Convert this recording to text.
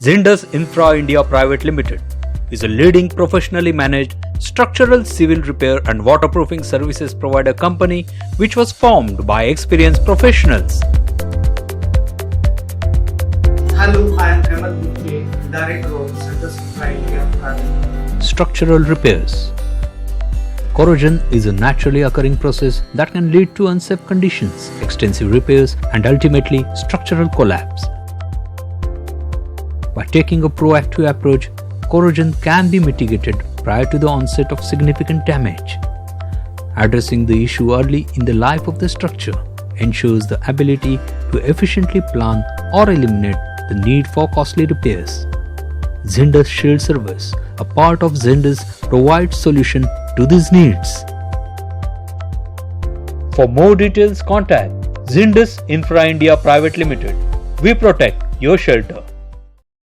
Zindus Infra India Private Limited is a leading professionally managed structural civil repair and waterproofing services provider company which was formed by experienced professionals. Hello, I am Ahmed Mukhe, Director of Zindus Infra India Private Limited. Structural repairs. Corrosion is a naturally occurring process that can lead to unsafe conditions, extensive repairs, and ultimately structural collapse. By taking a proactive approach, corrosion can be mitigated prior to the onset of significant damage. Addressing the issue early in the life of the structure ensures the ability to efficiently plan or eliminate the need for costly repairs. Zindus Shield Service, a part of Zindus, provides solution to these needs. For more details, contact Zindus Infra India Private Limited. We protect your shelter.